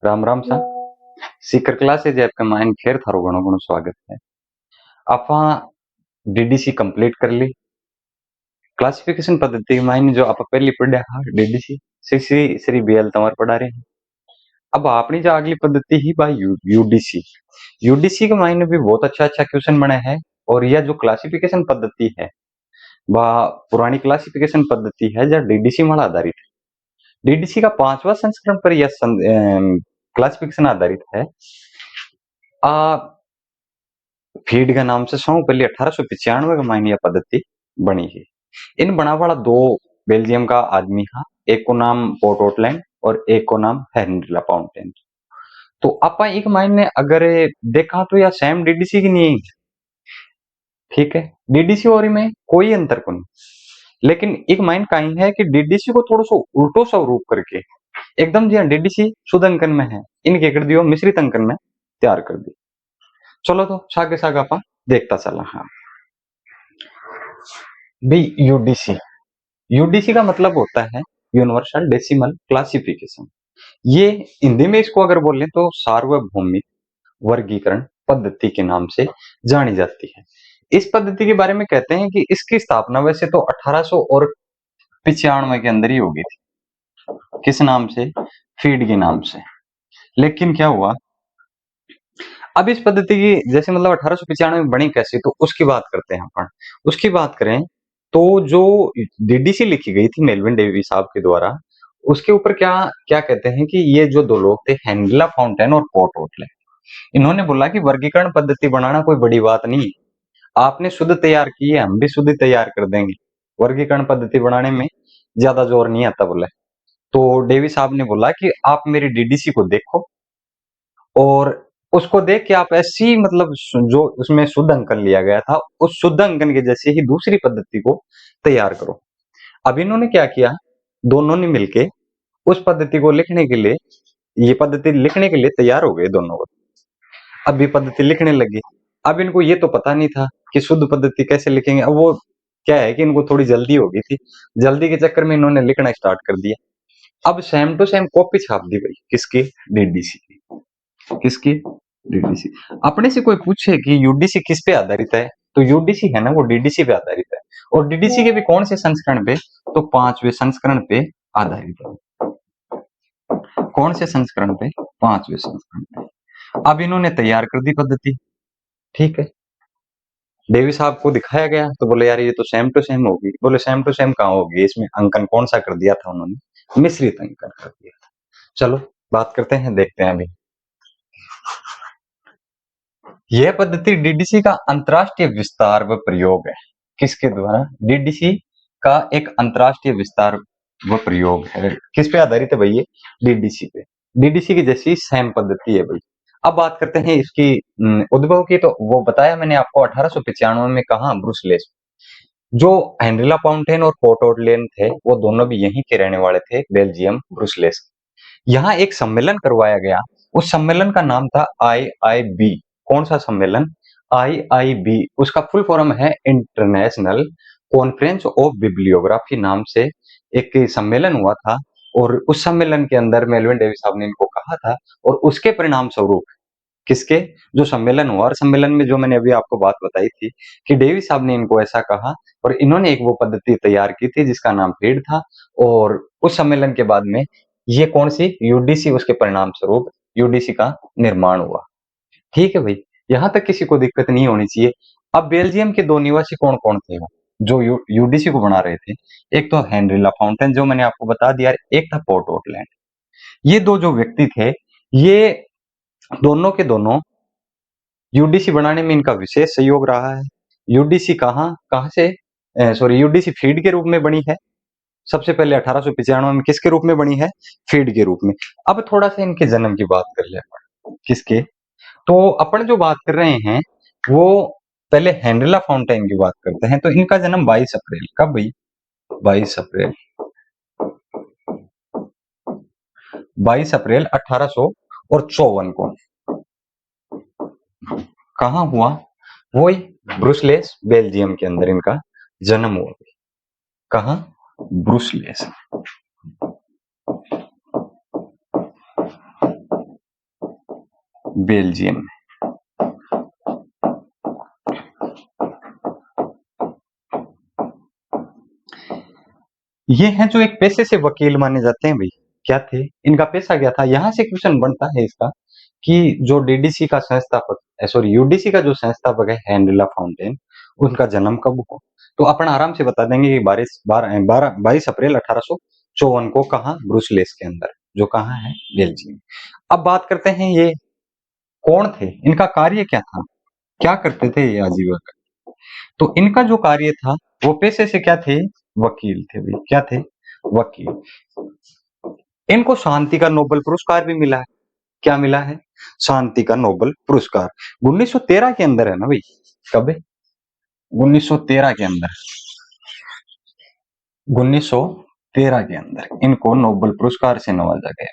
राम राम सा Sikar classes app के mine Kher थारो घणो घणो स्वागत है। आपा डीडीसी कंप्लीट कर ली क्लासिफिकेशन पद्धति के माइन जो आप पहली पढ़ा हा डीडीसी श्री श्री बीएल तंवर पढ़ा रहे हैं। अब आपनी जो अगली पद्धति ही भाई यूडीसी यूडीसी के माइन भी बहुत अच्छा अच्छा क्वेश्चन बने हैं। और यह जो क्लासिफिकेशन पद्धति है वह पुरानी क्लासिफिकेशन पद्धति है जो डीडीसी वाला आधारित है। डीडीसी का 5वां संस्करण पर यह क्लासिफिकेशन आधारित है। फीड के नाम से सौ पहले 1895 का माइन यह पद्धति बनी है। इन बना वाला दो बेल्जियम का आदमी था, एक को नाम पोर्ट ओटलैंड और एक को नाम हेनरी लाफॉन्टेन। तो आपा एक माइन ने अगर देखा तो यह सेम डीडीसी की नहीं है, ठीक है। डीडीसी और में कोई अंतर को नहीं, लेकिन एक माइन कहीं है कि डीडीसी को थोड़ा सा उल्टो सा रूप करके एकदम जी डीडीसी शुद्ध अंकन में है, इनके कर दियो मिश्रित अंकन में तैयार कर दी। चलो तो सागे साग आपा देखता चला। हाँ भाई यूडीसी यूडीसी का मतलब होता है यूनिवर्सल डेसिमल क्लासिफिकेशन। ये हिंदी में इसको अगर बोले तो सार्वभौमिक वर्गीकरण पद्धति के नाम से जानी जाती है। इस पद्धति के बारे में कहते हैं कि इसकी स्थापना वैसे तो 1895 के अंदर ही होगी थी। किस नाम से? फीड के नाम से। लेकिन क्या हुआ, अब इस पद्धति की जैसे मतलब 1895 में बनी कैसे, तो उसकी बात करते हैं अपन। उसकी बात करें तो जो डीडीसी लिखी गई थी मेल्विन डेवी साहब के द्वारा, उसके ऊपर क्या क्या कहते हैं कि ये जो दो लोग थे हेनरी लाफॉन्टेन और पोर्ट ओटलैंड, इन्होंने बोला कि वर्गीकरण पद्धति बनाना कोई बड़ी बात नहीं है, आपने शुद्ध तैयार की है हम भी शुद्ध तैयार कर देंगे, वर्गीकरण पद्धति बनाने में ज्यादा जोर नहीं आता बोले। तो डेवी साहब ने बोला कि आप मेरी डीडीसी को देखो और उसको देख के आप ऐसी मतलब जो उसमें शुद्ध अंकन लिया गया था उस शुद्ध अंकन के जैसे ही दूसरी पद्धति को तैयार करो। अब इन्होंने क्या किया, दोनों ने मिलके उस पद्धति को लिखने के लिए, ये पद्धति लिखने के लिए तैयार हो गए दोनों। अब ये पद्धति लिखने लगे। अब इनको ये तो पता नहीं था कि शुद्ध पद्धति कैसे लिखेंगे। अब वो क्या है कि इनको थोड़ी जल्दी हो गई थी, जल्दी के चक्कर में इन्होंने लिखना स्टार्ट कर दिया। अब सेम टू सेम कॉपी छाप दी गई किसकी? डीडीसी की। किसकी? डीडीसी। अपने से कोई पूछे कि यूडीसी किस पे आधारित है, तो यूडीसी है ना वो डीडीसी पे आधारित है। और डीडीसी के भी कौन से संस्करण पे? तो 5वें संस्करण पे आधारित है। कौन से संस्करण पे? 5वें संस्करण पे। अब इन्होंने तैयार कर दी पद्धति, ठीक है। डेवी साहब को दिखाया गया तो बोले यार ये तो सेम टू सेम होगी। बोले सेम टू सेम कहाँ होगी, इसमें अंकन कौन सा कर दिया था उन्होंने? मिश्रित अंकन कर दिया था। चलो बात करते हैं, देखते हैं अभी। यह पद्धति डीडीसी का अंतरराष्ट्रीय विस्तार व प्रयोग है। किसके द्वारा? डीडीसी का एक अंतरराष्ट्रीय विस्तार व प्रयोग है। किस पे आधारित है भाई? ये डीडीसी पे। डीडीसी की जैसी सेम पद्धति है भाई। अब बात करते हैं इसकी उद्भव की। तो वो बताया मैंने आपको 1895 में, कहा? ब्रुसलेस। जो हेनरी लाफॉन्टेन और पोर्ट ओटलैंड थे वो दोनों भी यहीं के रहने वाले थे, बेल्जियम ब्रुसलेस। यहाँ एक सम्मेलन करवाया गया, उस सम्मेलन का नाम था आईआईबी। कौन सा सम्मेलन? आईआईबी। उसका फुल फॉर्म है इंटरनेशनल कॉन्फ्रेंस ऑफ बिब्लियोग्राफी नाम से एक सम्मेलन हुआ था। और उस सम्मेलन के अंदर मेल्विन डेवी साहब ने इनको कहा था और उसके परिणाम स्वरूप किसके? जो सम्मेलन हुआ, और सम्मेलन में जो मैंने अभी आपको बात बताई थी कि डेवी साहब ने इनको ऐसा कहा और इन्होंने एक वो पद्धति तैयार की थी जिसका नाम फीड था। और उस सम्मेलन के बाद में ये कौन सी? यूडीसी, उसके परिणाम स्वरूप यूडीसी का निर्माण हुआ। ठीक है भाई, यहां तक किसी को दिक्कत नहीं होनी चाहिए। अब बेल्जियम के दो निवासी कौन कौन थे जो यूडीसी को बना रहे थे? एक तो हेनरी लाफॉन्टेन जो मैंने आपको बता दिया, एक था पोर्ट ओटलैंड। ये दो जो व्यक्ति थे, ये दोनों के दोनों यूडीसी बनाने में इनका विशेष सहयोग रहा है। यूडीसी कहाँ कहाँ से, सॉरी, यूडीसी फीड के रूप में बनी है। सबसे पहले 1895 में किसके रूप में बनी है? फीड के रूप में। अब थोड़ा सा इनके जन्म की बात कर ले अपन। किसके? तो अपन जो बात कर रहे हैं वो पहले हेनरी लाफॉन्टेन की बात करते हैं। तो इनका जन्म 22 अप्रैल, कब भाई? 22 अप्रैल, 22 अप्रैल 1854 को। कहाँ हुआ? वही ब्रुसलेस, बेल्जियम के अंदर इनका जन्म हुआ। कहाँ? ब्रुसलेस। बेल्जियम में। ये हैं जो एक पेशे से वकील माने जाते हैं भाई। क्या थे इनका पेशा, क्या था? यहां से क्वेश्चन बनता है इसका कि जो डीडीसी का संस्थापक, सॉरी यूडीसी का जो संस्थापक है हेनरी लाफाउंटेन, उनका जन्म कब हुआ? तो अपन आराम से बता देंगे कि 22 अप्रैल 1854 को, कहा? ब्रुसेल्स के अंदर, जो कहाँ है? बेल्जियम। अब बात करते हैं ये कौन थे, इनका कार्य क्या था, क्या करते थे ये आजीविका? तो इनका जो कार्य था वो पेशे से क्या थे? वकील थे भाई। क्या थे? वकील। इनको शांति का नोबेल पुरस्कार भी मिला है। क्या मिला है? शांति का नोबेल पुरस्कार 1913 के अंदर है ना भाई। कब? 1913 के अंदर, 1913 के अंदर इनको नोबेल पुरस्कार से नवाजा गया।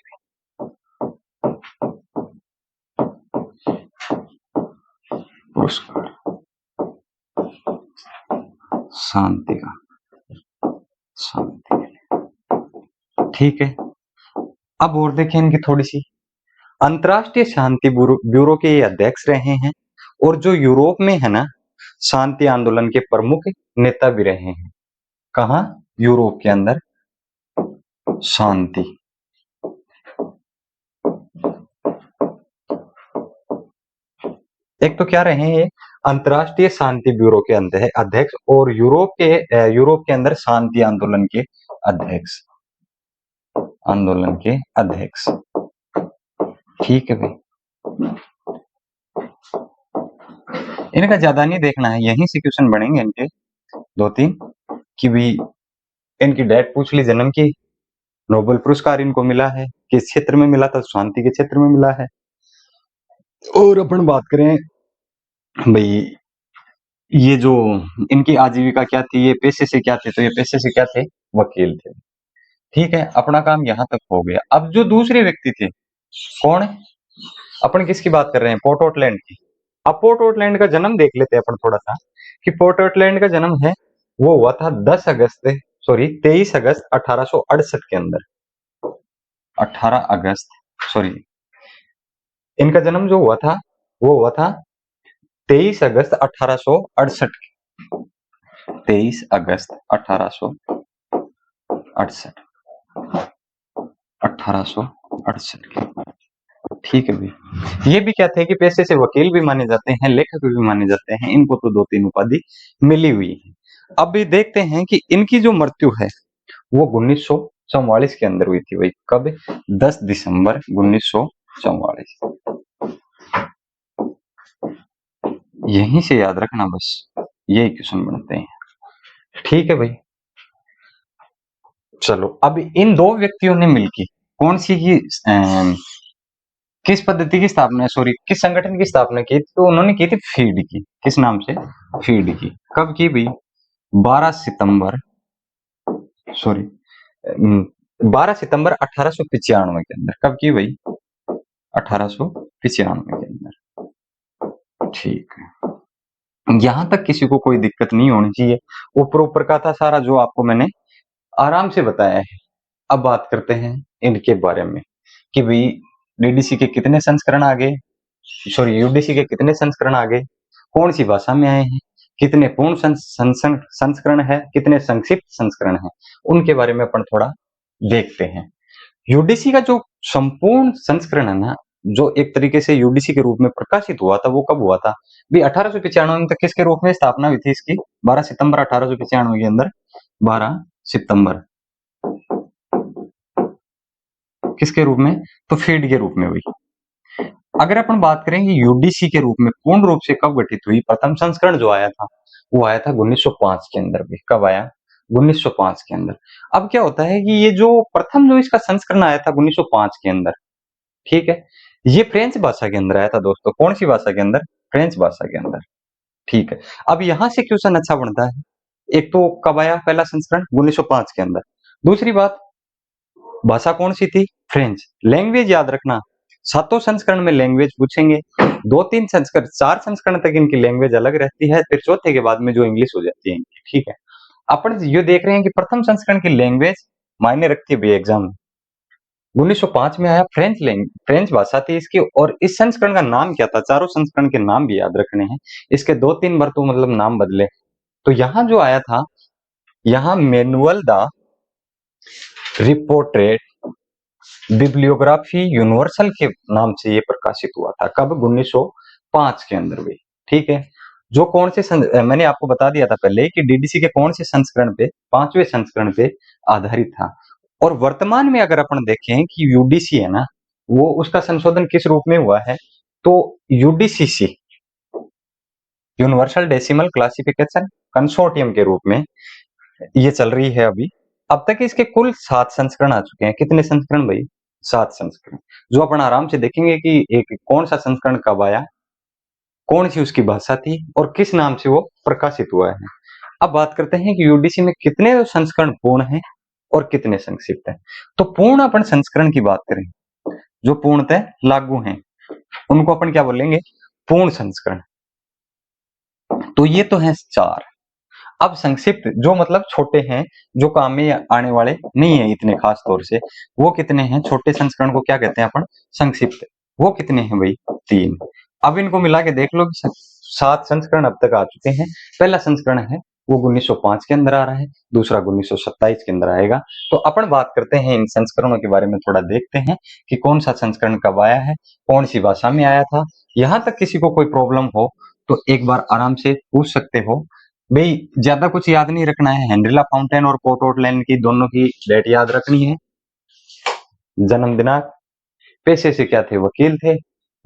पुरस्कार शांति का, शांति। ठीक है, अब और देखें इनकी थोड़ी सी। अंतर्राष्ट्रीय शांति ब्यूरो के ये अध्यक्ष रहे हैं, और जो यूरोप में है ना, शांति आंदोलन के प्रमुख नेता भी रहे हैं। कहा? यूरोप के अंदर शांति, एक तो क्या रहे हैं, अंतर्राष्ट्रीय शांति ब्यूरो के अंदर अध्यक्ष, और यूरोप के अंदर शांति आंदोलन के अध्यक्ष, ठीक है भाई। इनका ज्यादा नहीं देखना है, यहीं से क्वेश्चन बनेंगे इनके 2-3 कि भी इनकी डेट पूछ ली, जन्म की, नोबेल पुरस्कार इनको मिला है, किस क्षेत्र में मिला था? शांति के क्षेत्र में मिला है। और अपन बात करें भाई, ये जो इनकी आजीविका क्या थी, ये पेशे से क्या थे? तो ये पेशे से क्या थे? वकील थे। ठीक है, अपना काम यहां तक हो गया। अब जो दूसरे व्यक्ति थे, कौन है? अपन किसकी बात कर रहे हैं? पोर्ट ऑकलैंड की। अब पोर्ट ऑकलैंड का जन्म देख लेते हैं अपन थोड़ा सा, कि पोर्ट ऑकलैंड का जन्म है वो हुआ था 23 अगस्त 1868 के अंदर। 18 अगस्त, सॉरी, इनका जन्म जो हुआ था वो हुआ था 23 अगस्त 1868, 23 अगस्त 1868, 1868 के। ठीक है भाई। ये भी क्या थे कि पेशे से वकील भी माने जाते हैं, लेखक भी माने जाते हैं, इनको तो 2-3 उपाधि मिली हुई है। अब भी देखते हैं कि इनकी जो मृत्यु है वो 1944 के अंदर हुई थी भाई। कब? 10 दिसंबर 1944। यहीं से याद रखना बस, यही क्वेश्चन बनते हैं। ठीक है भाई, चलो अब इन दो व्यक्तियों ने मिलकर कौन सी की किस पद्धति की स्थापना, सॉरी किस संगठन की स्थापना की? तो उन्होंने की थी फीड की। किस नाम से? फीड की। कब की भाई? 12 सितंबर, सॉरी 12 सितंबर 1895 के अंदर। कब की भाई? 1895 के अंदर। ठीक है, यहां तक किसी को कोई दिक्कत नहीं होनी चाहिए। ऊपर ऊपर का था सारा जो आपको मैंने आराम से बताया है। अब बात करते हैं इनके बारे में कि भाई डीडीसी के कितने संस्करण आ गए, सॉरी यूडीसी के कितने संस्करण आ गए, कौन सी भाषा में आए हैं, कितने पूर्ण संस्करण है, कितने संक्षिप्त संस्करण है, उनके बारे में अपन थोड़ा देखते हैं। यूडीसी का जो संपूर्ण संस्करण है ना, जो एक तरीके से यूडीसी के रूप में प्रकाशित हुआ था, वो कब हुआ था भी? 1895 में। तक किसके रूप में स्थापना हुई थी इसकी? 12 सितंबर 1895 के अंदर। 12 सितंबर किसके रूप में? तो फीड के रूप में हुई। अगर अपन बात करेंगे यूडीसी के रूप में पूर्ण रूप से कब गठित हुई, प्रथम संस्करण जो आया था वो आया था 1905 के अंदर भी। कब आया? 1905 के अंदर। अब क्या होता है कि ये जो प्रथम जो इसका संस्करण आया था 1905 के अंदर, ठीक है, ये फ्रेंच भाषा के अंदर आया था दोस्तों। कौन सी भाषा के अंदर? फ्रेंच भाषा के अंदर। ठीक है, अब यहां से क्वेश्चन अच्छा बनता है। एक तो कब आया पहला संस्करण? 1905 के अंदर। दूसरी बात, भाषा कौन सी थी? फ्रेंच। लैंग्वेज याद रखना, सातों संस्करण में लैंग्वेज पूछेंगे। 2-3 संस्करण, 4 संस्करण तक इनकी लैंग्वेज अलग रहती है, फिर चौथे के बाद में जो इंग्लिश हो जाती है इनकी। ठीक है, अपन ये देख रहे हैं कि प्रथम संस्करण की लैंग्वेज मायने रखती है एग्जाम में। 1905 में आया। फ्रेंच भाषा थी इसकी, और इस संस्करण का नाम क्या था? चारों संस्करण के नाम भी याद रखने हैं, इसके 2-3 बार तो मतलब नाम बदले। तो यहाँ जो आया था, यहाँ manual the repertoire bibliography universal के नाम से ये प्रकाशित हुआ था। कब? 1905 के अंदर भी। ठीक है। जो कौन से मैंने आपको बता दिया था पहले कि डीडीसी के कौन से संस्करण पे, 5वें संस्करण पे आधारित था। और वर्तमान में अगर अपन देखें कि यूडीसी है ना, वो उसका संशोधन किस रूप में हुआ है? तो यूडीसीसी, यूनिवर्सल डेसिमल क्लासिफिकेशन कंसोर्टियम के रूप में ये चल रही है अभी। अब तक इसके कुल 7 संस्करण आ चुके हैं। कितने संस्करण भाई? 7 संस्करण, जो अपन आराम से देखेंगे कि एक कौन सा संस्करण कब आया, कौन सी उसकी भाषा थी, और किस नाम से वो प्रकाशित हुआ है। अब बात करते हैं कि यूडीसी में कितने संस्करण पूर्ण हैं और कितने संक्षिप्त हैं। तो पूर्ण अपन संस्करण की बात करें, जो पूर्णतः लागू हैं, उनको अपन क्या बोलेंगे? पूर्ण संस्करण। तो ये तो हैं 4। अब संक्षिप्त, जो मतलब छोटे हैं, जो काम में आने वाले नहीं है इतने खास तौर से, वो कितने हैं? छोटे संस्करण को क्या कहते हैं अपन? संक्षिप्त। वो कितने हैं भाई? 3। अब इनको मिला के देख लो कि 7 संस्करण अब तक आ चुके हैं। पहला संस्करण है वो 1905 के अंदर आ रहा है, दूसरा 1927 के अंदर आएगा। तो अपन बात करते हैं इन संस्करणों के बारे में, थोड़ा देखते हैं कि कौन सा संस्करण कब आया है, कौन सी भाषा में आया था। यहां तक किसी को कोई प्रॉब्लम हो तो एक बार आराम से पूछ सकते हो। भाई ज्यादा कुछ याद नहीं रखना है, हेनरिला फाउंटेन और पोर्ट ऑटलैंड की दोनों की डेट याद रखनी है, जन्म दिनांक, पेशे से क्या थे? वकील थे।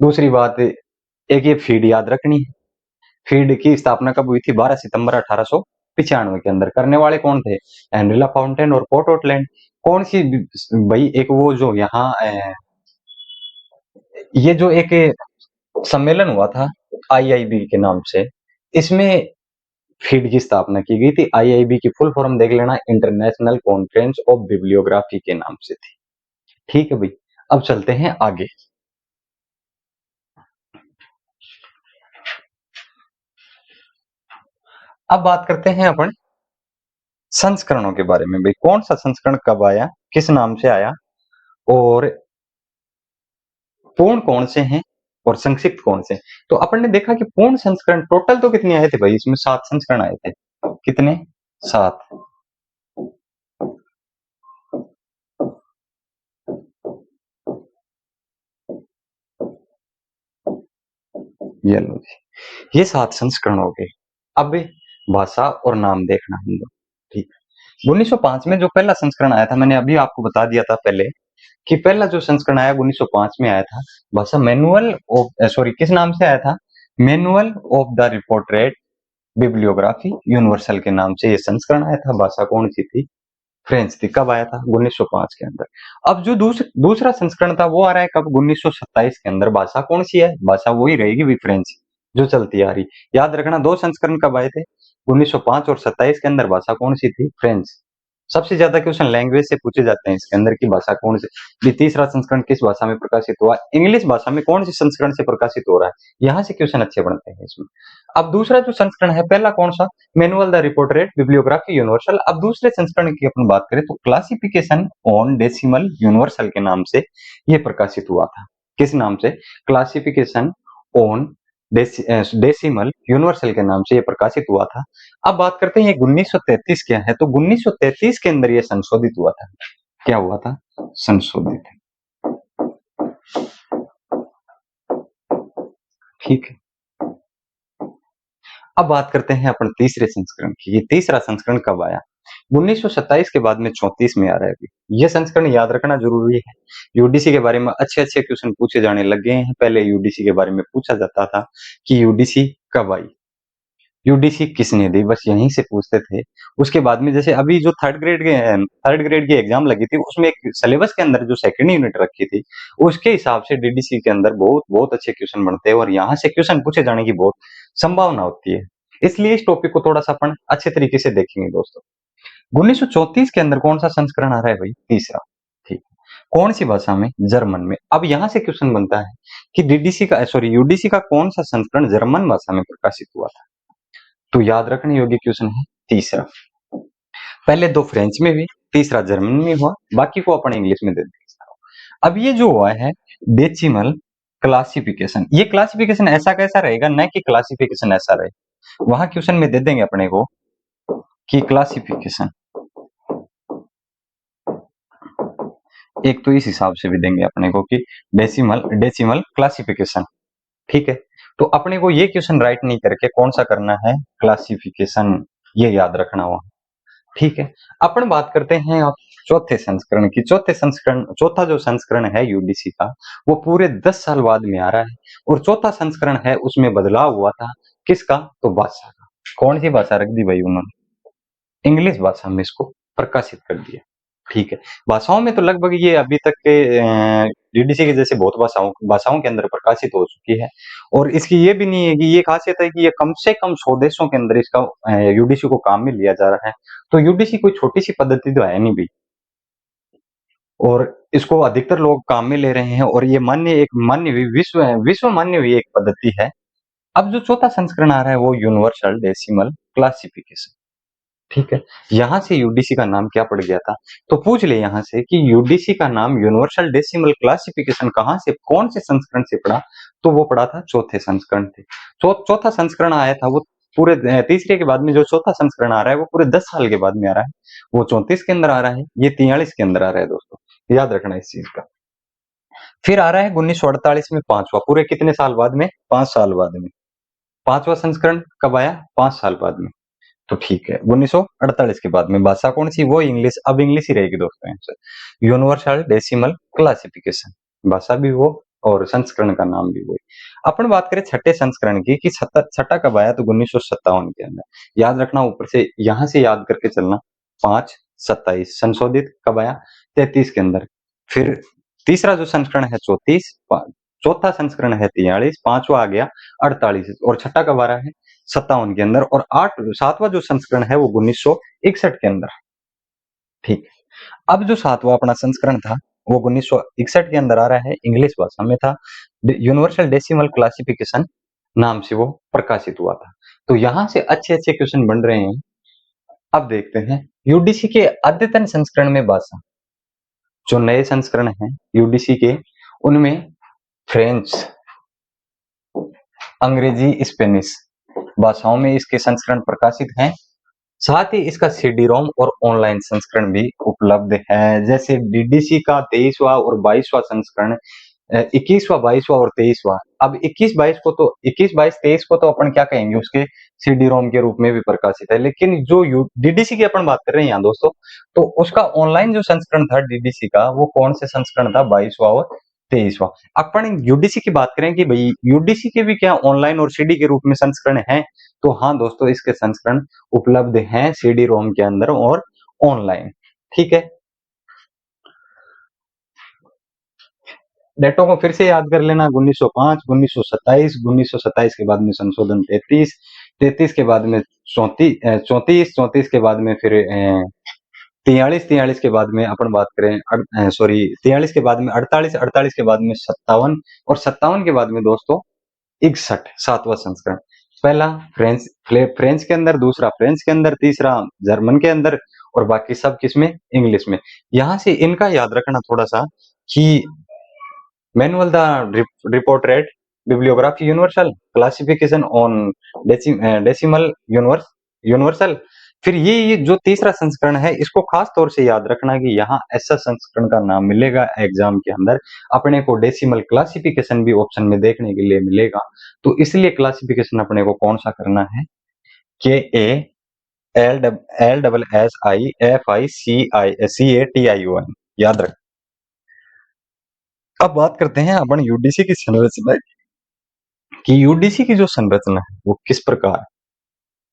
दूसरी बात, एक ये फीड याद रखनी है। फीड की स्थापना कब हुई थी? 12 सितंबर 1895 के अंदर। करने वाले कौन थे? हेनरिला फाउंटेन और पोर्ट ऑटलैंड। कौन सी? भाई एक वो जो यहाँ ये जो एक सम्मेलन हुआ था आईआईबी के नाम से, इसमें फीड की स्थापना की गई थी। आईआईबी की फुल फॉर्म देख लेना, इंटरनेशनल कॉन्फ्रेंस ऑफ बिब्लियोग्राफी के नाम से थी। ठीक है भाई। अब चलते हैं आगे। अब बात करते हैं अपन संस्करणों के बारे में। भाई कौन सा संस्करण कब आया, किस नाम से आया, और पूर्ण कौन से हैं और संक्षिप्त कौन से? तो अपन ने देखा कि पूर्ण संस्करण टोटल तो कितने आए थे भाई? इसमें 7 संस्करण आए थे। कितने? 7। ये लो जी, ये 7 संस्करण हो गए। अब भाषा और नाम देखना हम लोग। ठीक है। 1905 में जो पहला संस्करण आया था, मैंने अभी आपको बता दिया था पहले कि पहला जो संस्करण आया 1905 में आया था, भाषा मैनुअल ऑफ, सॉरी किस नाम से आया था? Manual of the repertoire bibliography universal के नाम से ये संस्करण आया था। भाषा कौन सी थी? फ्रेंच थी। कब आया था? 1905 के अंदर। अब जो दूसरा संस्करण था वो आ रहा है कब? 1927 के अंदर। भाषा कौन सी है? भाषा वही रहेगी भी, फ्रेंच, जो चलती आ रही। याद रखना, 2 संस्करण कब आए थे? 1905 और 27 के अंदर। भाषा कौन सी थी? फ्रेंच। सबसे ज्यादा क्वेश्चन लैंग्वेज से पूछे जाते हैं इसके अंदर की भाषा कौन सी। भी तीसरा संस्करण किस भाषा में प्रकाशित हुआ? इंग्लिश भाषा में कौन सी संस्करण से प्रकाशित हो रहा है? यहाँ से क्वेश्चन अच्छे बनते हैं इसमें। अब दूसरा जो संस्करण है, पहला कौन सा? Manual the repertoire bibliography universal. अब दूसरे संस्करण की अपन बात करें तो क्लासिफिकेशन ऑन डेसिमल यूनिवर्सल के नाम से ये प्रकाशित हुआ था। किस नाम से? क्लासिफिकेशन ऑन डेसिमल यूनिवर्सल के नाम से ये प्रकाशित हुआ था। अब बात करते हैं 1933 क्या है? तो 1933 के अंदर ये संशोधित हुआ था। क्या हुआ था? संशोधित। ठीक है। अब बात करते हैं अपन तीसरे संस्करण की। ये तीसरा संस्करण कब आया? 1927 के बाद में 34 में आ रहा है अभी। ये संस्करण याद रखना जरूरी है। यूडीसी के बारे में अच्छे अच्छे क्वेश्चन पूछे जाने लग गए हैं। पहले यूडीसी के बारे में पूछा जाता था कि यूडीसी कब आई, यूडीसी किसने दी, बस यहीं से पूछते थे। उसके बाद में जैसे अभी जो थर्ड ग्रेड की एग्जाम लगी थी, उसमें एक सिलेबस के अंदर जो सेकंड यूनिट रखी थी, उसके हिसाब से डीडीसी के अंदर बहुत बहुत अच्छे क्वेश्चन बनते हैं और यहाँ से क्वेश्चन पूछे जाने की बहुत संभावना होती है। इसलिए इस टॉपिक को थोड़ा सा अपन अच्छे तरीके से देखेंगे दोस्तों। 1934 के अंदर कौन सा संस्करण आ रहा है भाई? तीसरा। ठीक। कौन सी भाषा में? जर्मन में। अब यहाँ से क्वेश्चन बनता है कि डीडीसी का, सॉरी यूडीसी का कौन सा संस्करण जर्मन भाषा में प्रकाशित हुआ था? तो याद रखने योग्य क्वेश्चन है तीसरा। पहले 2 फ्रेंच में हुई, तीसरा जर्मन में हुआ, बाकी को अपन इंग्लिश में दे देंगे। अब ये जो हुआ है डेसिमल क्लासिफिकेशन, ये क्लासिफिकेशन ऐसा कैसा रहेगा, न कि क्लासिफिकेशन ऐसा रहे। वहां क्वेश्चन में दे देंगे अपने को कि क्लासिफिकेशन, एक तो इस हिसाब से भी देंगे अपने को कि डेसिमल डेसिमल क्लासिफिकेशन, ठीक है। तो अपने को ये क्वेश्चन राइट नहीं करके कौन सा करना है, क्लासिफिकेशन, ये याद रखना हुआ, ठीक है। अपन बात करते हैं अब चौथे संस्करण की। चौथा जो संस्करण है यूडीसी का, वो पूरे 10 साल बाद में आ रहा है। और चौथा संस्करण है उसमें बदलाव हुआ था, किसका, तो भाषा का। कौन सी भाषा रख दी भाई उन्होंने, इंग्लिश भाषा में इसको प्रकाशित कर दिया, ठीक है। भाषाओं में तो लगभग ये अभी तक के डीडीसी के जैसे बहुत भाषाओं के अंदर प्रकाशित हो चुकी है। और इसकी ये भी नहीं है कि ये खासियत है कि ये कम से कम 100 देशों के अंदर इसका यूडीसी को काम में लिया जा रहा है। तो यूडीसी कोई छोटी सी पद्धति तो है नहीं भाई, और इसको अधिकतर लोग काम में ले रहे हैं, और ये मान्य हुई विश्व मान्य हुई एक पद्धति है। अब जो चौथा संस्करण आ रहा है वो यूनिवर्सल डेसिमल क्लासिफिकेशन, ठीक है। यहाँ से यूडीसी का नाम क्या पड़ गया था, तो पूछ ले यहाँ से कि यूडीसी का नाम यूनिवर्सल डेसिमल क्लासिफिकेशन कहाँ से, कौन से संस्करण से पड़ा, तो वो पड़ा था चौथे संस्करण से। चौथा संस्करण आया था वो पूरे तीसरे के बाद में, जो चौथा संस्करण आ रहा है वो पूरे 10 साल के बाद में आ रहा है। वो 34 के अंदर आ रहा है, ये 43 के अंदर आ रहा है दोस्तों, याद रखना इस चीज का। फिर आ रहा है 1948 में पांचवा, पूरे कितने साल बाद में, 5 साल बाद में। पांचवा संस्करण कब आया, 5 साल बाद में। तो ठीक है, 1948 के बाद में। भाषा कौन सी, वो इंग्लिश, अब इंग्लिश ही रहेगी दोस्तों आंसर। यूनिवर्सल डेसिमल क्लासिफिकेशन, भाषा भी वो और संस्करण का नाम भी वही। अपन बात करें छठे संस्करण की कि छठा कब आया, तो 1957 के अंदर। याद रखना, ऊपर से यहां से याद करके चलना। 5-27 संशोधित कब आया, 33 के अंदर। फिर तीसरा जो संस्करण है 34, चौथा संस्करण है 43, पांचवा आ गया 48, और छठा कब आ रहा है, 57 के अंदर। और सातवां जो संस्करण है वो 1961 के अंदर, ठीक। अब जो सातवां अपना संस्करण था वो 1961 के अंदर आ रहा है, इंग्लिश भाषा में था। यूनिवर्सल डेसिमल क्लासिफिकेशन नाम से वो प्रकाशित हुआ था। तो यहां से अच्छे अच्छे क्वेश्चन बन रहे हैं। अब देखते हैं यूडीसी के अद्यतन संस्करण में भाषा, जो नए संस्करण है यूडीसी के, उनमें फ्रेंच, अंग्रेजी, स्पेनिश भाषाओं में इसके संस्करण प्रकाशित हैं। साथ ही इसका सीडी रोम और ऑनलाइन संस्करण भी उपलब्ध है। जैसे डीडीसी का 23वां और 22वां संस्करण, 21वां, 22वां और 23वां। अब 21, 22 को तो अपन क्या कहेंगे, उसके सीडी रोम के रूप में भी प्रकाशित है। लेकिन जो डीडीसी की अपन बात कर रहे हैं यहाँ दोस्तों, तो उसका ऑनलाइन जो संस्करण था डीडीसी का, वो कौन से संस्करण था, 22वां और 23वां। अपन यूडीसी की बात करें कि भाई यूडीसी के भी क्या ऑनलाइन और सीडी के रूप में संस्करण है, तो हाँ दोस्तों, इसके संस्करण उपलब्ध हैं सीडी रोम के अंदर और ऑनलाइन, ठीक है। डेटों को फिर से याद कर लेना, 1905, 1927, 1927 के बाद में संशोधन 33, 33 के बाद में 34, 34 के बाद में फिर 43, 43 के बाद में अपन बात करें, सॉरी 43 के बाद में 48, 48 के बाद में 57, और 57 के बाद में दोस्तों 61, सातवां संस्करण। पहला फ्रेंच के अंदर, दूसरा फ्रेंच के अंदर, तीसरा जर्मन के अंदर, और बाकी सब किसमें, इंग्लिश में। यहां से इनका याद रखना थोड़ा सा कि manual the report bibliography universal classification on decimal universal. फिर ये जो तीसरा संस्करण है, इसको खास तौर से याद रखना कि यहाँ ऐसा संस्करण का नाम मिलेगा एग्जाम के अंदर, अपने को डेसिमल क्लासिफिकेशन भी ऑप्शन में देखने के लिए मिलेगा। तो इसलिए क्लासिफिकेशन अपने को कौन सा करना है, KALSSIFICICATION, याद रख। अब बात करते हैं अपन यूडीसी की संरचना कि यूडीसी की जो संरचना है वो किस प्रकार है,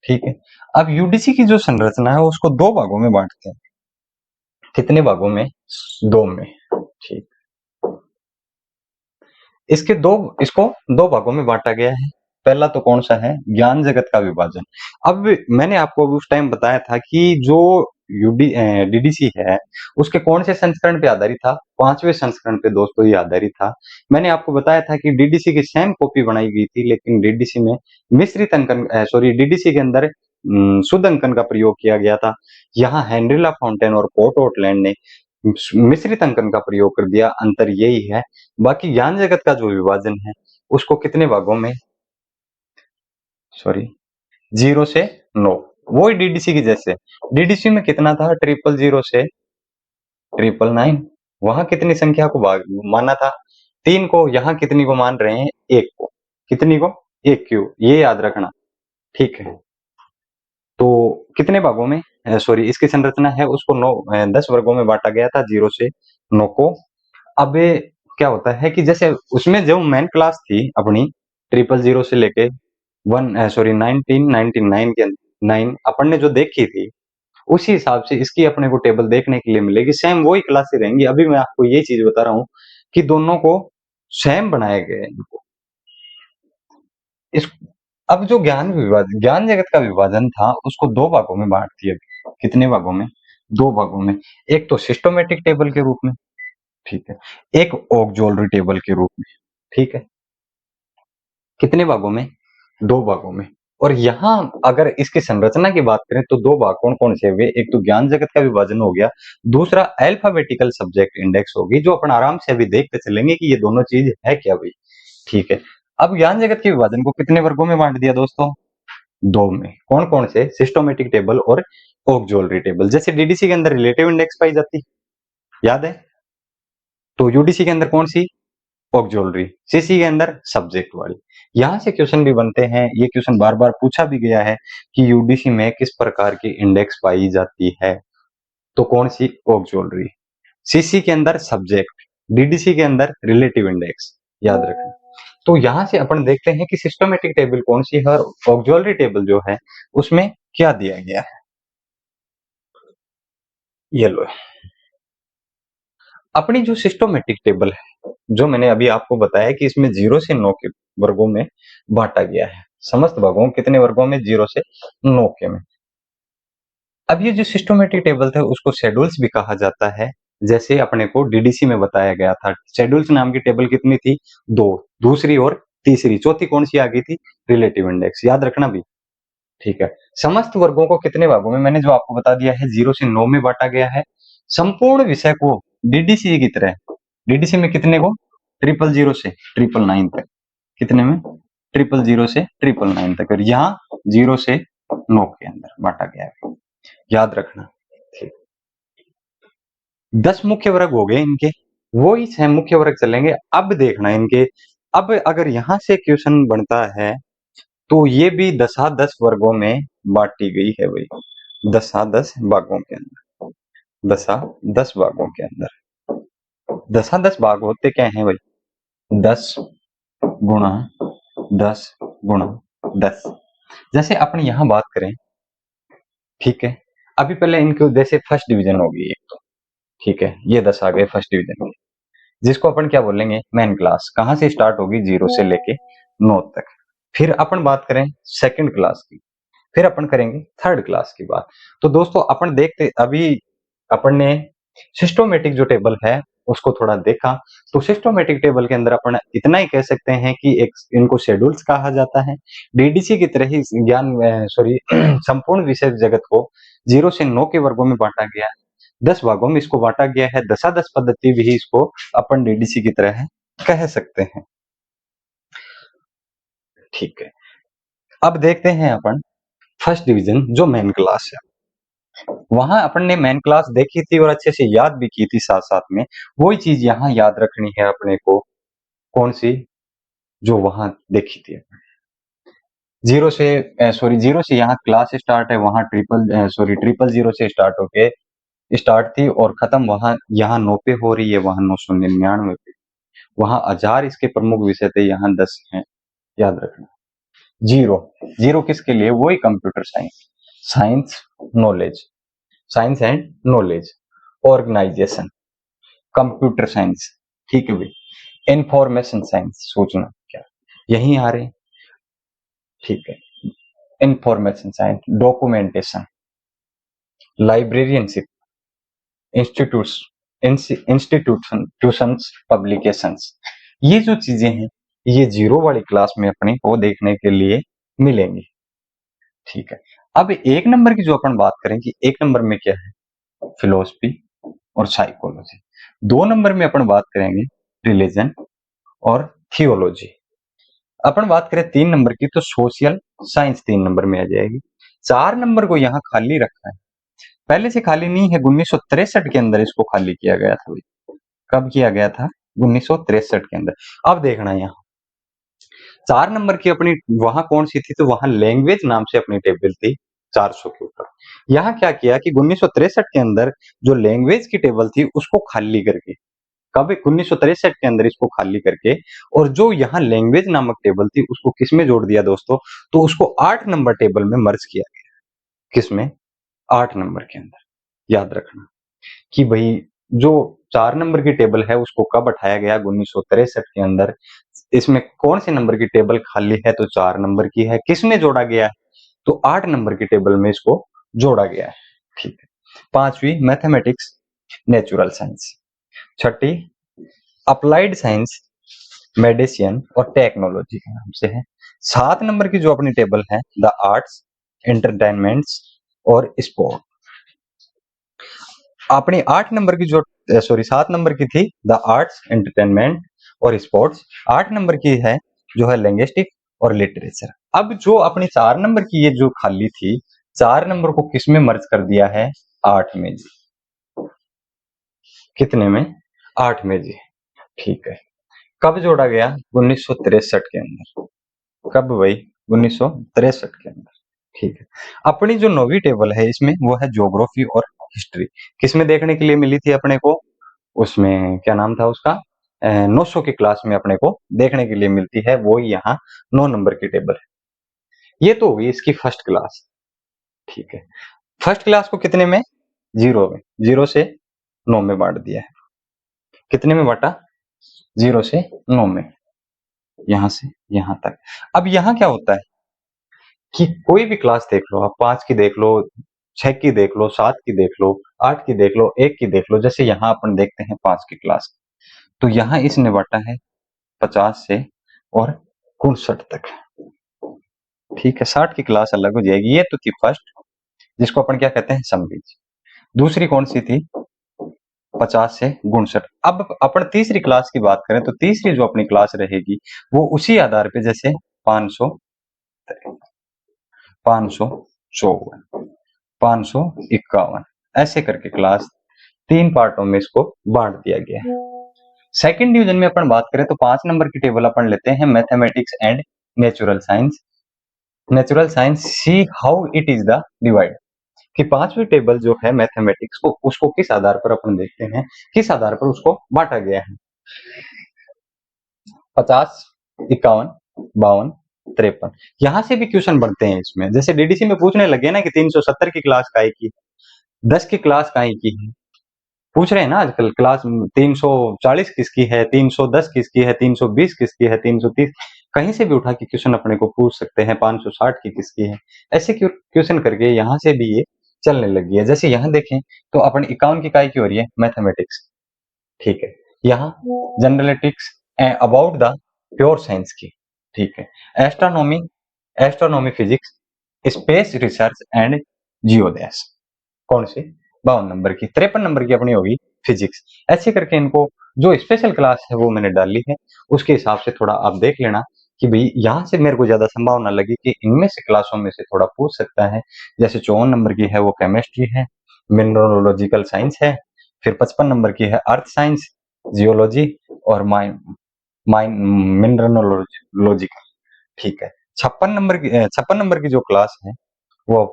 ठीक है। अब यूडीसी की जो संरचना है उसको दो भागों में बांटते हैं। कितने भागों में, दो में, ठीक। इसको दो भागों में बांटा गया है। पहला तो कौन सा है, ज्ञान जगत का विभाजन। अब मैंने आपको उस टाइम बताया था कि जो डीडीसी है उसके कौन से संस्करण पे आधारित था, पांचवें संस्करण पे दोस्तों ये आधारित था। मैंने आपको बताया था कि डीडीसी की सेम कॉपी बनाई गई थी, लेकिन डीडीसी में मिश्रित अंकन, सॉरी डीडीसी के अंदर शुद्ध अंकन का प्रयोग किया गया था। यहाँ हेनरिला फाउंटेन और पोर्ट ऑटलैंड ने मिश्रित अंकन का प्रयोग कर दिया, अंतर यही है। बाकी ज्ञान जगत का जो विभाजन है उसको कितने भागों में, सॉरी 0 से 9, वही डीडीसी की जैसे। डीडीसी में कितना था, 000 से 999, वहां कितनी संख्या को भाग माना था, 3 को, यहाँ कितनी को मान रहे हैं, 1 को, कितनी को, 1 क्यों, ये याद रखना, ठीक है। तो कितने भागों में, सॉरी इसकी संरचना है उसको 10 वर्गों में बांटा गया था, 0 से 9 को। अब क्या होता है कि जैसे उसमें जो मेन क्लास थी अपनी 000 से लेके 1999 के 9 अपन ने जो देखी थी, उसी हिसाब से इसकी अपने को टेबल देखने के लिए मिलेगी, सेम वही क्लासेस रहेंगी। अभी मैं आपको ये चीज बता रहा हूँ कि दोनों को सेम बनाए गए हैं। इस अब जो ज्ञान जगत का विभाजन था उसको 2 भागों में बांट दिया गया। कितने भागों में, 2 भागों में। एक तो सिस्टोमेटिक टेबल के रूप में, ठीक है, एक ऑक्सिलरी टेबल के रूप में, ठीक है। कितने भागों में, 2 भागों में। और यहाँ अगर इसकी संरचना की बात करें तो 2 भाग कौन कौन से हुए, एक तो ज्ञान जगत का विभाजन हो गया, दूसरा अल्फाबेटिकल सब्जेक्ट इंडेक्स होगी, जो अपन आराम से अभी देखते चलेंगे कि ये दोनों चीज है क्या भाई, ठीक है। अब ज्ञान जगत के विभाजन को कितने वर्गों में बांट दिया दोस्तों, 2 में। कौन कौन से, सिस्टोमेटिक टेबल और ऑक्सिलरी टेबल। जैसे डीडीसी के अंदर रिलेटिव इंडेक्स पाई जाती, याद है, तो यूडीसी के अंदर कौन सी, ऑक्सिलरी, सीसी के अंदर सब्जेक्ट वाली। यहां से क्वेश्चन भी बनते हैं, ये क्वेश्चन बार बार पूछा भी गया है कि यूडीसी में किस प्रकार की इंडेक्स पाई जाती है, तो कौन सी, ऑक्सिलरी। सीसी के अंदर सब्जेक्ट, डीडीसी के अंदर रिलेटिव इंडेक्स, याद रखना। तो यहां से अपन देखते हैं कि सिस्टमेटिक टेबल कौन सी है और ऑक्सिलरी टेबल जो है उसमें क्या दिया गया है। ये लो, अपनी जो सिस्टोमेटिक टेबल है, जो मैंने अभी आपको बताया कि इसमें 0 से 9 के वर्गों में बांटा गया है, समस्त भागों कितने वर्गों में, 0 से 9 के में। अब ये जो सिस्टोमेटिक टेबल था उसको शेड्यूल्स भी कहा जाता है। जैसे अपने को डीडीसी में बताया गया था, शेड्यूल्स नाम की टेबल कितनी थी, 2, दूसरी और तीसरी, चौथी कौन सी आ गई थी, रिलेटिव इंडेक्स, याद रखना भी, ठीक है। समस्त वर्गों को कितने भागों में, मैंने जो आपको बता दिया है 0 से 9 में बांटा गया है। संपूर्ण विषय को डीडीसी की तरह, डीडीसी में कितने को, 000 से 999 तक, कितने में, 000 से 999 तक, और यहाँ 0 से 9 के अंदर बांटा गया है, याद रखना, ठीक। 10 मुख्य वर्ग हो गए इनके, वो ही 6 मुख्य वर्ग चलेंगे। अब देखना इनके, अब अगर यहाँ से क्वेश्चन बनता है तो ये भी 10 वर्गों में बांटी गई है भाई, 10 भागों के अंदर, 10 भागों के अंदर। 10 भाग होते क्या है भाई, 10 गुणा 10 गुणा 10। जैसे अपन यहाँ बात करें, ठीक है, अभी पहले इनके जैसे फर्स्ट डिवीजन होगी एक तो, ठीक है, ये 10 आ गए फर्स्ट डिवीजन में, जिसको अपन क्या बोलेंगे, मेन क्लास, कहाँ से स्टार्ट होगी, 0 से लेके 9 तक। फिर अपन बात करें सेकंड क्लास की, फिर अपन करेंगे थर्ड क्लास की बात। तो दोस्तों अपन देखते, अभी अपन ने सिस्टोमेटिक जो टेबल है उसको थोड़ा देखा, तो सिस्टोमेटिक टेबल के अंदर अपन इतना ही कह सकते हैं कि एक इनको शेड्यूल्स कहा जाता है। डीडीसी की तरह ही ज्ञान, सॉरी संपूर्ण विषय जगत को 0 से 9 के वर्गों में बांटा गया है, 10 भागों में इसको बांटा गया है, 10 पद्धति भी इसको अपन डीडीसी की तरह कह सकते हैं, ठीक है। अब देखते हैं अपन फर्स्ट डिवीजन जो मेन क्लास है, वहां अपन ने मेन क्लास देखी थी और अच्छे से याद भी की थी, साथ साथ में वही चीज यहाँ याद रखनी है अपने को, कौन सी, जो वहां देखी थी। 0 से, सॉरी 0 से यहाँ क्लास स्टार्ट है, वहां 000 से स्टार्ट होके स्टार्ट थी और खत्म वहां, यहाँ 9 पे हो रही है, वहां 999 पे, वहां 1000 इसके प्रमुख विषय थे, यहाँ 10 हैं, याद रखना। 0, 0 किसके लिए, वही computer science, science knowledge, science and knowledge, organisation, computer science, ठीक है भाई, इंफॉर्मेशन साइंस, सूचना क्या, यही आ रहे हैं, ठीक है। Information science, documentation, librarianship, institutes, institutions, publications, ये जो चीजें हैं ये 0 वाली क्लास में अपने को देखने के लिए मिलेंगी, ठीक है। अब 1 नंबर की जो अपन बात करें कि 1 नंबर में क्या है, फिलोसफी और साइकोलॉजी। 2 नंबर में अपन बात करेंगे रिलीजन और थियोलॉजी। अपन बात करें 3 नंबर की तो सोशल साइंस 3 नंबर में आ जाएगी। 4 नंबर को यहाँ खाली रखा है, पहले से खाली नहीं है, 1963 के अंदर इसको खाली किया गया था। कब किया गया था? 1963 के अंदर। अब देखना यहाँ 4 नंबर की अपनी वहां कौन सी थी, तो वहां लैंग्वेज नाम से अपनी टेबल थी 400 के ऊपर। यहाँ क्या किया कि 1963 के अंदर जो लैंग्वेज की टेबल थी उसको खाली करके, कब 1963 के अंदर इसको खाली करके, और जो यहाँ लैंग्वेज नामक टेबल थी उसको किसमें जोड़ दिया दोस्तों, तो उसको 8 नंबर टेबल में मर्ज किया गया। किसमें? 8 नंबर के अंदर। याद रखना कि भाई जो 4 नंबर की टेबल है उसको कब हटाया गया? 1963 के अंदर। इसमें कौन से नंबर की टेबल खाली है? तो 4 नंबर की है। किसमें जोड़ा गया है? तो 8 नंबर की टेबल में इसको जोड़ा गया है। ठीक है। 5वीं मैथमेटिक्स नेचुरल साइंस। 6ठी अप्लाइड साइंस मेडिसिन और टेक्नोलॉजी के नाम से है। 7 नंबर की जो अपनी टेबल है द आर्ट्स एंटरटेनमेंट्स और स्पोर्ट। अपनी 8 नंबर की जो 7 नंबर की थी द आर्ट्स एंटरटेनमेंट और स्पोर्ट्स। 8 नंबर की है जो है लिंग्विस्टिक और लिटरेचर। अब जो अपनी 4 नंबर की ये जो खाली थी, 4 नंबर को किस में मर्ज कर दिया है? 8 में जी। कितने में? 8 में जी। ठीक है। कब जोड़ा गया? 1963 के अंदर। कब भाई? 1963 के अंदर। ठीक है। अपनी जो 9वीं टेबल है इसमें वो है ज्योग्राफी और हिस्ट्री। किसमें देखने के लिए मिली थी अपने को? उसमें क्या नाम था उसका? 900 की क्लास में अपने को देखने के लिए मिलती है, वो यहाँ 9 नंबर की टेबल है। ये तो हुई इसकी फर्स्ट क्लास। ठीक है। फर्स्ट क्लास को कितने में? 0 में। 0 से 9 में बांट दिया है। कितने में बांटा? 0 से 9 में, यहां से यहां तक। अब यहाँ क्या होता है कि कोई भी क्लास देख लो आप, 5 की देख लो, 6 की देख लो, 7 की देख लो, 8 की देख लो, 1 की देख लो। जैसे यहाँ अपन देखते हैं 5 की क्लास, तो यहाँ इसने बांटा है 50 से और 59 तक। ठीक है। 60 की क्लास अलग हो जाएगी। ये तो थी फर्स्ट, जिसको अपन क्या कहते हैं? समरीज। दूसरी कौन सी थी? 50 से 59। अब अपन तीसरी क्लास की बात करें तो तीसरी जो अपनी क्लास रहेगी वो उसी आधार पे, जैसे 500, 554, 551, ऐसे करके क्लास 3 पार्टों में इसको बांट दिया गया है। सेकंड डिवीजन में अपन बात करें तो 5 नंबर की टेबल अपन लेते हैं mathematics and natural science. Natural science see how it is the divide, कि 5वीं टेबल जो है मैथमेटिक्स को, उसको किस आधार पर अपन देखते हैं, किस आधार पर उसको बांटा गया है। 50, 51, 52, 53। यहां से भी क्वेश्चन बनते हैं इसमें। जैसे डीडीसी में पूछने लगे ना कि 370 की क्लास काहे की, 10 की क्लास काहे की है, पूछ रहे हैं ना आजकल। क्लास 340 किसकी है, 310 किसकी है, 320 किसकी है, 330, कहीं से भी उठा के क्वेश्चन अपने को पूछ सकते हैं। 560 की किसकी है, ऐसे क्वेश्चन करके यहाँ से भी ये चलने लगी है। जैसे यहाँ देखें तो अपन 51 की काय की हो रही है? मैथमेटिक्स। ठीक है। यहाँ generalities about the pure science की। ठीक है। Astronomy, astronomy physics, space research and geodesy. कौन सी? 52 नंबर की। 53 नंबर की अपनी होगी फिजिक्स। ऐसे करके इनको जो स्पेशल क्लास है वो मैंने डाली है, उसके हिसाब से थोड़ा आप देख लेना कि भाई यहाँ से मेरे को ज्यादा संभावना लगी कि इनमें से क्लासों में से थोड़ा पूछ सकता है। जैसे 54 नंबर की है वो केमिस्ट्री है, मिनरोलॉजिकल साइंस है। फिर 55 नंबर की है अर्थ साइंस, जियोलॉजी और माइन माइन मिनरोलॉजिकल। ठीक है। 56 नंबर की जो क्लास है वो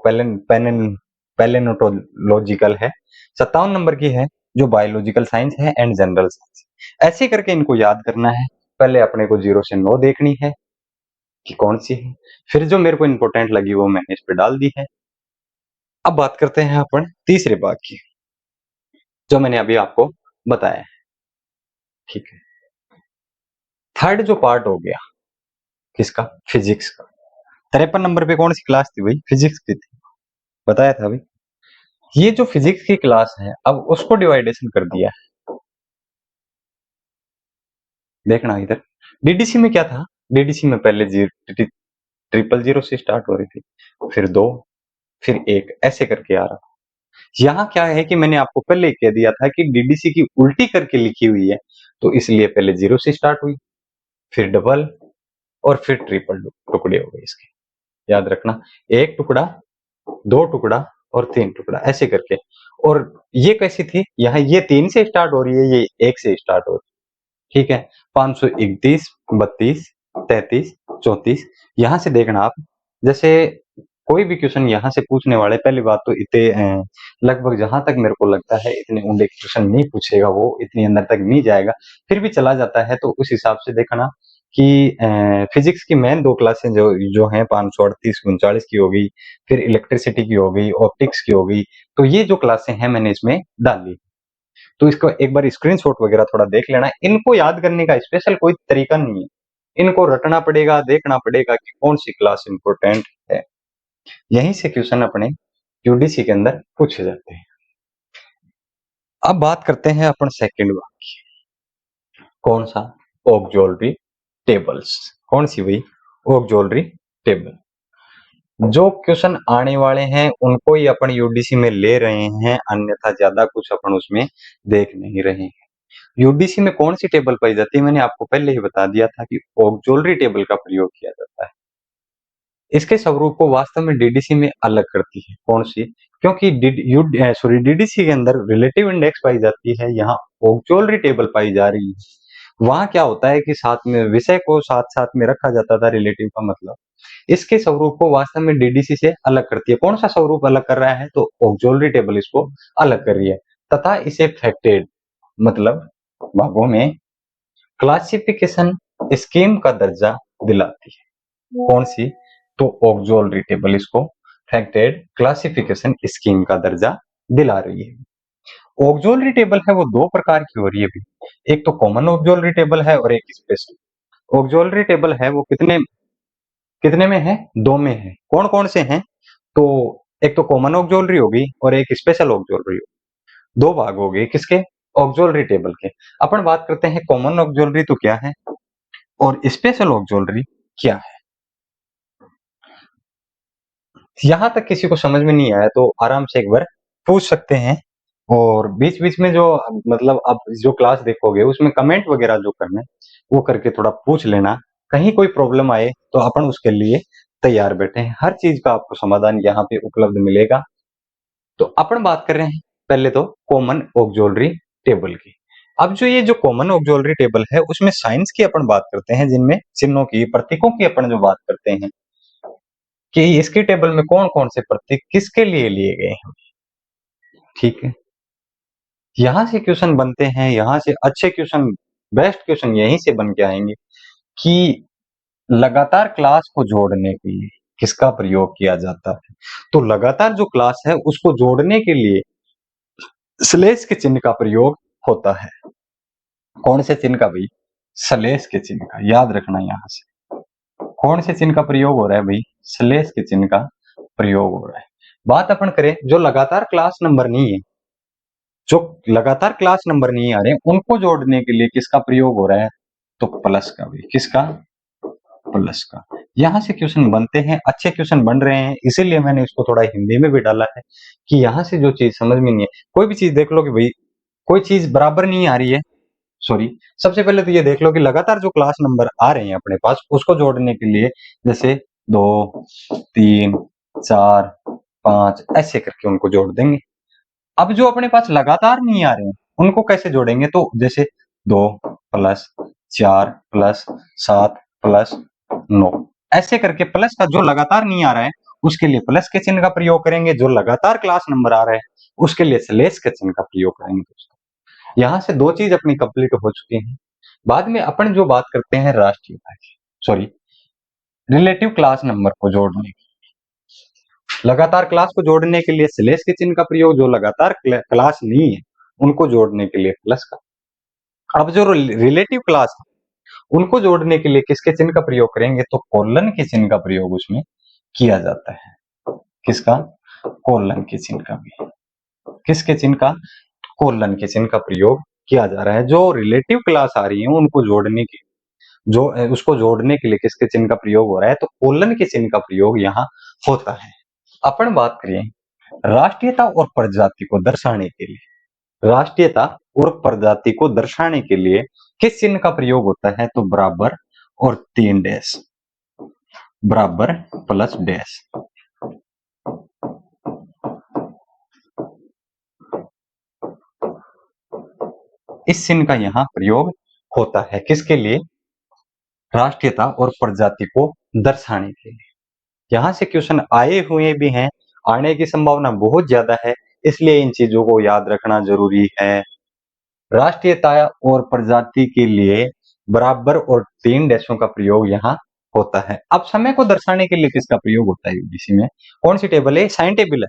पैलेनोटोलॉजिकल है। 57 नंबर की है जो बायोलॉजिकल साइंस है एंड जनरल साइंस। ऐसे करके इनको याद करना है। पहले अपने को 0 से 9 देखनी है कि कौन सी है, फिर जो मेरे को इंपॉर्टेंट लगी वो मैंने इस पे डाल दी है। अब बात करते हैं अपन तीसरे भाग की, जो मैंने अभी आपको बताया है। ठीक है। थर्ड जो पार्ट हो गया किसका? फिजिक्स का। 53 नंबर पे कौन सी क्लास थी भाई? फिजिक्स की थी, बताया था अभी। ये जो फिजिक्स की क्लास है अब उसको डिवाइडेशन कर दिया है। देखना इधर, डीडीसी में क्या था? डीडीसी में पहले 000 से स्टार्ट हो रही थी, फिर 2, फिर 1, ऐसे करके आ रहा। यहाँ क्या है कि मैंने आपको पहले ही कह दिया था कि डीडीसी की उल्टी करके लिखी हुई है, तो इसलिए पहले 0 से स्टार्ट हुई, फिर डबल और फिर ट्रिपल टुकड़े हो गए इसके। याद रखना, 1 टुकड़ा, 2 टुकड़ा और 3 टुकड़ा ऐसे करके। और ये कैसी थी, यहाँ ये 3 से स्टार्ट हो रही है, ये 1 से स्टार्ट हो रही है, ठीक है। 531, 32, 33, 34। यहाँ से देखना आप, जैसे कोई भी क्वेश्चन यहाँ से पूछने वाले, पहली बात तो इतने लगभग जहां तक मेरे को लगता है इतने ऊंडे क्वेश्चन नहीं पूछेगा, वो इतनी अंदर तक नहीं जाएगा, फिर भी चला जाता है। तो उस हिसाब से देखना कि फिजिक्स की मेन 2 क्लासें जो जो हैं 538 39 की हो गई, फिर इलेक्ट्रिसिटी की हो गई, ऑप्टिक्स की हो गई, तो ये जो क्लासें हैं मैंने इसमें डाल ली। तो इसको एक बार स्क्रीनशॉट वगैरह थोड़ा देख लेना। इनको याद करने का स्पेशल कोई तरीका नहीं है, इनको रटना पड़ेगा, देखना पड़ेगा कि कौन सी क्लास इंपॉर्टेंट है। यहीं से क्वेश्चन अपने यूडीसी के अंदर पूछे जाते हैं। अब बात करते हैं अपन सेकंड वाक्य, कौन सा, ऑक्सिलरी टेबल्स। कौन सी भाई, ऑक्सिलरी टेबल। जो क्वेश्चन आने वाले हैं उनको ही अपन यूडीसी में ले रहे हैं, अन्यथा ज्यादा कुछ अपन उसमें देख नहीं रहे हैं। यूडीसी में कौन सी टेबल पाई जाती है, मैंने आपको पहले ही बता दिया था कि ऑक्सिलरी टेबल का प्रयोग किया जाता है। इसके स्वरूप को वास्तव में डीडीसी में अलग करती है, कौन सी, क्योंकि डीडीसी के अंदर रिलेटिव इंडेक्स पाई जाती है, यहाँ ऑक्सिलरी टेबल पाई जा रही है। वहां क्या होता है कि साथ में विषय को साथ साथ में रखा जाता था, रिलेटिव का मतलब। इसके स्वरूप को वास्तव में डीडीसी से अलग करती है। कौन सा स्वरूप अलग कर रहा है, तो ऑक्सिलरी टेबल इसको अलग कर रही है, तथा इसे फैक्टेड मतलब भागों में क्लासिफिकेशन स्कीम का दर्जा दिलाती है। कौन सी, तो ऑक्सिलरी टेबल इसको फैक्टेड क्लासिफिकेशन स्कीम का दर्जा दिला रही है। ऑक्सिलरी टेबल है वो 2 प्रकार की हो रही है भी, एक तो कॉमन ऑक्सिलरी टेबल है और एक स्पेशल ऑक्सिलरी टेबल है। वो कितने कितने में है, 2 में है। कौन कौन से हैं, तो एक तो कॉमन ऑक्सिलरी होगी और एक स्पेशल ऑक्सिलरी होगी। 2 भाग हो गए किसके, ऑक्सिलरी टेबल के। अपन बात करते हैं कॉमन ऑक्सिलरी तो क्या है और स्पेशल ऑक्सिलरी क्या है। यहां तक किसी को समझ में नहीं आया तो आराम से एक बार पूछ सकते हैं, और बीच बीच में जो मतलब आप जो क्लास देखोगे उसमें कमेंट वगैरह जो करना है वो करके थोड़ा पूछ लेना। कहीं कोई प्रॉब्लम आए तो अपन उसके लिए तैयार बैठे हैं, हर चीज का आपको समाधान यहाँ पे उपलब्ध मिलेगा। तो अपन बात कर रहे हैं पहले तो कॉमन ऑक्सिलरी टेबल की। अब जो ये जो कॉमन ऑक्सिलरी टेबल है उसमें साइंस की अपन बात करते हैं, जिनमें चिन्हों की प्रतीकों की अपन जो बात करते हैं कि इसके टेबल में कौन कौन से प्रतीक किसके लिए लिए गए हैं, ठीक है। यहाँ से क्वेश्चन बनते हैं, यहाँ से अच्छे क्वेश्चन, बेस्ट क्वेश्चन यहीं से बन के आएंगे कि लगातार क्लास को जोड़ने के लिए किसका प्रयोग किया जाता है। तो लगातार जो क्लास है उसको जोड़ने के लिए स्लेश के चिन्ह का प्रयोग होता है। कौन से चिन्ह का भाई, स्लेश के चिन्ह का। याद रखना यहाँ से कौन से चिन्ह का प्रयोग हो रहा है भाई, स्लेश के चिन्ह का प्रयोग हो रहा है। बात अपन करें जो लगातार क्लास नंबर नहीं है, जो लगातार क्लास नंबर नहीं आ रहे उनको जोड़ने के लिए किसका प्रयोग हो रहा है, तो प्लस का भाई, किसका, प्लस का। यहाँ से क्वेश्चन बनते हैं, अच्छे क्वेश्चन बन रहे हैं, इसीलिए मैंने इसको थोड़ा हिंदी में भी डाला है कि यहाँ से जो चीज समझ में नहीं है, कोई भी चीज देख लो कि भाई कोई चीज बराबर नहीं आ रही है, सॉरी, सबसे पहले तो ये देख लो कि लगातार जो क्लास नंबर आ रहे हैं अपने पास उसको जोड़ने के लिए जैसे 2 3 4 5 ऐसे करके उनको जोड़ देंगे। अब जो अपने पास लगातार नहीं आ रहे हैं उनको कैसे जोड़ेंगे, तो जैसे 2 प्लस 4 प्लस 7 प्लस 9 ऐसे करके प्लस का जो लगातार नहीं आ रहा है उसके लिए प्लस के चिन्ह का प्रयोग करेंगे, जो लगातार क्लास नंबर आ रहा है उसके लिए स्लेश के चिन्ह का प्रयोग करेंगे दोस्तों। यहाँ से 2 चीज अपनी कंप्लीट हो चुकी हैं। बाद में अपन जो बात करते हैं राष्ट्रीय भाज्य, सॉरी, रिलेटिव क्लास नंबर को जोड़ने की, लगातार क्लास को जोड़ने के लिए स्लेश के चिन्ह का प्रयोग, जो लगातार क्लास नहीं है उनको जोड़ने के लिए प्लस का। अब जो रिलेटिव क्लास है उनको जोड़ने के लिए किसके चिन्ह का प्रयोग करेंगे, तो कोलन के चिन्ह का प्रयोग उसमें किया जाता है। किसका, कोलन के चिन्ह का भी, किसके चिन्ह का, कोलन के चिन्ह का प्रयोग किया जा रहा है। जो रिलेटिव क्लास आ रही है उनको जोड़ने के, जो उसको जोड़ने के लिए किसके चिन्ह का प्रयोग हो रहा है, तो कोलन के चिन्ह का प्रयोग यहाँ होता है। अपन बात करें राष्ट्रीयता और प्रजाति को दर्शाने के लिए, राष्ट्रीयता और प्रजाति को दर्शाने के लिए किस चिन्ह का प्रयोग होता है? तो बराबर और 3 डैश, बराबर प्लस डैश। इस चिन्ह का यहाँ प्रयोग होता है किसके लिए? राष्ट्रीयता और प्रजाति को दर्शाने के लिए। यहां से क्वेश्चन आए हुए भी हैं, आने की संभावना बहुत ज्यादा है, इसलिए इन चीजों को याद रखना जरूरी है। राष्ट्रीयता और प्रजाति के लिए बराबर और 3 डैशों का प्रयोग यहाँ होता है। अब समय को दर्शाने के लिए किसका प्रयोग होता है यूजीसी में? कौन सी टेबल है? साइन टेबल है।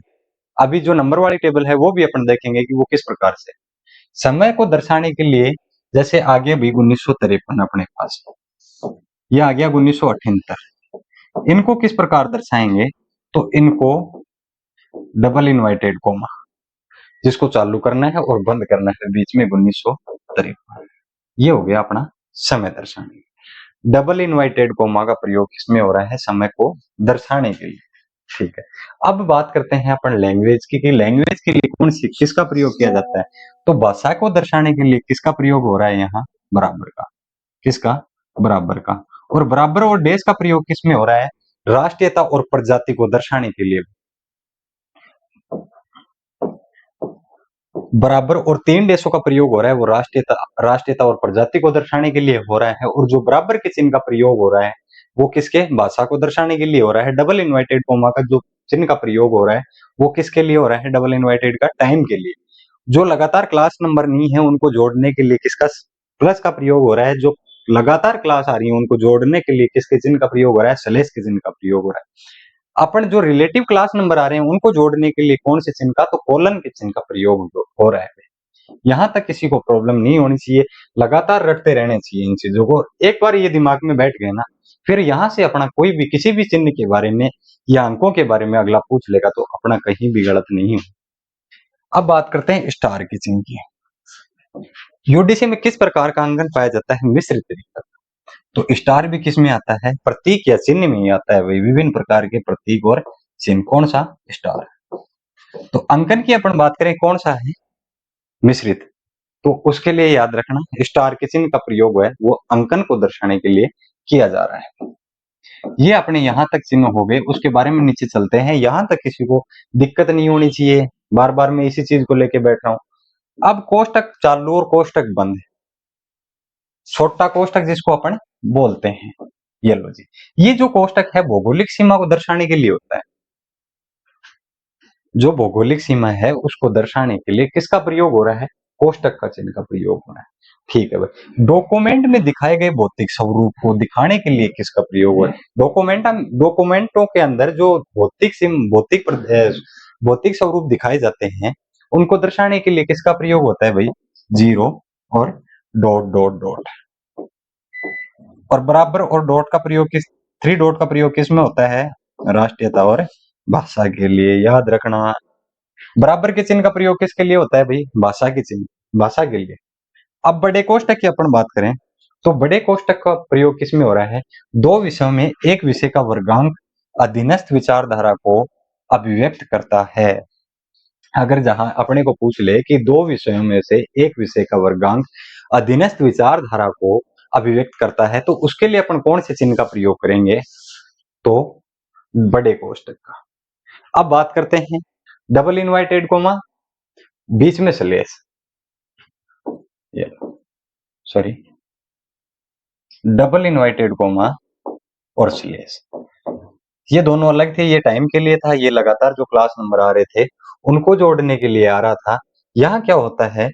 अभी जो नंबर वाली टेबल है वो भी अपन देखेंगे कि वो किस प्रकार से। समय को दर्शाने के लिए जैसे आगे भी 1953 अपने पास, ये आ गया 1978, इनको किस प्रकार दर्शाएंगे? तो इनको डबल इनवर्टेड कोमा, जिसको चालू करना है और बंद करना है बीच में 1953, ये हो गया अपना समय दर्शाने। डबल इनवर्टेड कोमा का प्रयोग किसमें हो रहा है? समय को दर्शाने के लिए। ठीक है, अब बात करते हैं अपन लैंग्वेज की, कि लैंग्वेज के लिए कौन सी किसका प्रयोग किया जाता है? तो भाषा को दर्शाने के लिए किसका प्रयोग हो रहा है यहाँ? बराबर का। किसका? बराबर का। और बराबर और डेश का प्रयोग किसमें हो रहा है? राष्ट्रीयता और प्रजाति को दर्शाने के लिए। बराबर और 3 डेशों का प्रयोग हो रहा है वो राष्ट्रीयता और प्रजाति को दर्शाने के लिए हो रहा है। और जो बराबर के चिन्ह का प्रयोग हो रहा है वो किसके? भाषा को दर्शाने के लिए हो रहा है। डबल इनवर्टेड कोमा का जो चिन्ह का प्रयोग हो रहा है वो किसके लिए हो रहा है? डबल इनवर्टेड का टाइम के लिए। जो लगातार क्लास नंबर नहीं है उनको जोड़ने के लिए किसका प्लस का प्रयोग हो रहा है? जो लगातार क्लास आ रही है उनको जोड़ने के लिए किसके चिन्ह का प्रयोग हो रहा है? स्लैश के चिन्ह का प्रयोग हो रहा है। अपन जो रिलेटिव क्लास नंबर आ रहे हैं उनको जोड़ने के लिए कौन से चिन्ह का? तो कोलन के चिन्ह का प्रयोग हो रहा है। यहाँ तक किसी को प्रॉब्लम नहीं होनी चाहिए, लगातार रटते रहने चाहिए इन चीजों को। एक बार ये दिमाग में बैठ गए ना, फिर यहाँ से अपना कोई भी किसी भी चिन्ह के बारे में या अंकों के बारे में अगला पूछ लेगा तो अपना कहीं भी गलत नहीं हो। अब बात करते हैं स्टार के चिन्ह की। यूडीसी में किस प्रकार का अंकन पाया जाता है? मिश्रित तरीका। तो स्टार भी किस में आता है? प्रतीक या चिन्ह में ही आता है भाई। विभिन्न प्रकार के प्रतीक और चिन्ह। कौन सा? स्टार। तो अंकन की अपन बात करें कौन सा है? मिश्रित। तो उसके लिए याद रखना स्टार के चिन्ह का प्रयोग है वो अंकन को दर्शाने के लिए किया जा रहा है। ये अपने यहाँ तक चिन्ह हो गए, उसके बारे में नीचे चलते हैं। यहाँ तक किसी को दिक्कत नहीं होनी चाहिए, बार बार मैं इसी चीज को लेके बैठ रहा हूं। अब कोष्टक चालू और कोष्टक बंद, छोटा कोष्टक जिसको अपन बोलते हैं, ये लो जी। ये जो कोष्टक है भौगोलिक सीमा को दर्शाने के लिए होता है। जो भौगोलिक सीमा है उसको दर्शाने के लिए किसका प्रयोग हो रहा है? कोष्टक का चिन्ह का प्रयोग हो रहा है। ठीक है भाई। डॉक्यूमेंट में दिखाए गए भौतिक स्वरूप को दिखाने के लिए किसका प्रयोग हो रहा है? डॉक्यूमेंटों के अंदर जो भौतिक स्वरूप दिखाए जाते हैं उनको दर्शाने के लिए किसका प्रयोग होता है भाई? जीरो और डॉट डॉट डॉट। और बराबर और डॉट का प्रयोग किस 3 डॉट का प्रयोग किस में होता है? राष्ट्रीयता और भाषा के लिए। याद रखना बराबर के चिन्ह का प्रयोग किसके लिए होता है भाई? भाषा के चिन्ह, भाषा के लिए। अब बड़े कोष्टक की अपन बात करें तो बड़े कोष्टक का प्रयोग किसमें हो रहा है? 2 विषयों में एक विषय का वर्गांक अधीनस्थ विचारधारा को अभिव्यक्त करता है। अगर जहां अपने को पूछ ले कि 2 विषयों में से एक विषय का वर्गांक अधीनस्थ विचारधारा को अभिव्यक्त करता है तो उसके लिए अपन कौन से चिन्ह का प्रयोग करेंगे? तो बड़े कोष्टक का। अब बात करते हैं डबल इनवर्टेड कोमा, बीच में slash, sorry double inverted comma और स्लैश, ये दोनों अलग थे। ये टाइम के लिए था, ये लगातार जो क्लास नंबर आ रहे थे उनको जोड़ने के लिए आ रहा था। यहाँ क्या होता है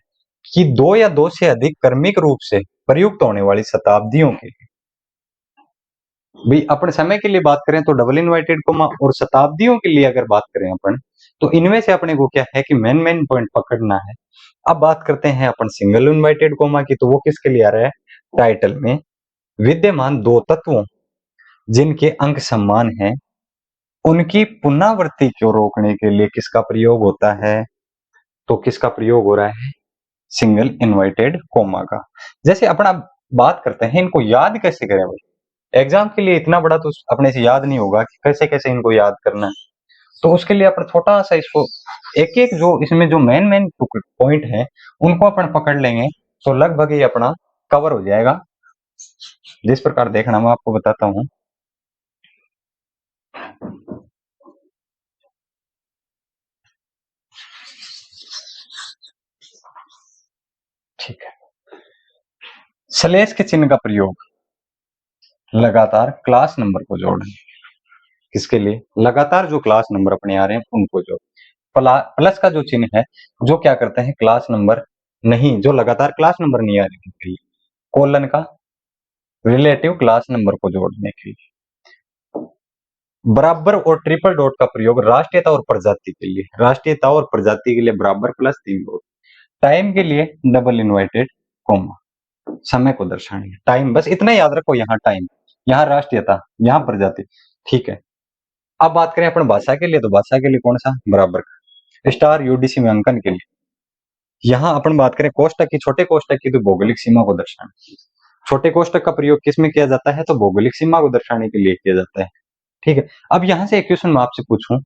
कि 2 या 2 से अधिक क्रमिक रूप से प्रयुक्त होने वाली शताब्दियों के लिए, भाई अपन समय के लिए बात करें तो डबल इनवर्टेड कोमा, और शताब्दियों के लिए अगर बात करें अपन तो इनमें से अपने को क्या है कि मेन पॉइंट पकड़ना है। अब बात करते हैं अपन सिंगल इनवर्टेड कोमा की, तो वो किसके लिए आ रहा है? टाइटल में विद्यमान 2 तत्वों जिनके अंक समान हैं उनकी पुनरावृत्ति को रोकने के लिए किसका प्रयोग होता है? तो किसका प्रयोग हो रहा है? सिंगल इनवर्टेड कोमा का। जैसे अपना बात करते हैं इनको याद कैसे करें भाई? एग्जाम के लिए इतना बड़ा तो अपने से याद नहीं होगा कि कैसे कैसे इनको याद करना है। तो उसके लिए अपन छोटा सा इसको एक एक जो इसमें जो मेन मेन पॉइंट है उनको अपन पकड़ लेंगे तो लगभग ये अपना कवर हो जाएगा। जिस प्रकार देखना मैं आपको बताता हूँ। ठीक है। स्लेश के चिन्ह का प्रयोग लगातार क्लास नंबर को जोड़ने, किसके लिए? लगातार जो क्लास नंबर अपने आ रहे हैं उनको जोड़। प्लस का जो चिन्ह है जो क्या करते हैं, क्लास नंबर नहीं, जो लगातार क्लास नंबर नहीं आ रहे उनके लिए। कोलन का रिलेटिव क्लास नंबर को जोड़ने के लिए। बराबर और ट्रिपल डॉट का प्रयोग राष्ट्रीयता और प्रजाति के लिए, राष्ट्रीयता और प्रजाति के लिए बराबर प्लस 3 डॉट। टाइम के लिए डबल इनवर्टेड कॉमा, समय को दर्शाने, टाइम बस इतना याद रखो, यहाँ टाइम, यहाँ राष्ट्रीयता, यहाँ प्रजाति। ठीक है। अब बात करें अपन भाषा के लिए, तो भाषा के लिए कौन सा? बराबर का। स्टार यूडीसी में अंकन के लिए यहाँ अपन बात करें कोष्टक की, छोटे कोष्टक की, तो भौगोलिक सीमा को दर्शाने। छोटे कोष्टक का प्रयोग किस में किया जाता है? तो भौगोलिक सीमा को दर्शाने के लिए किया जाता है। ठीक है। अब यहाँ से एक क्वेश्चन मैं आपसे पूछूं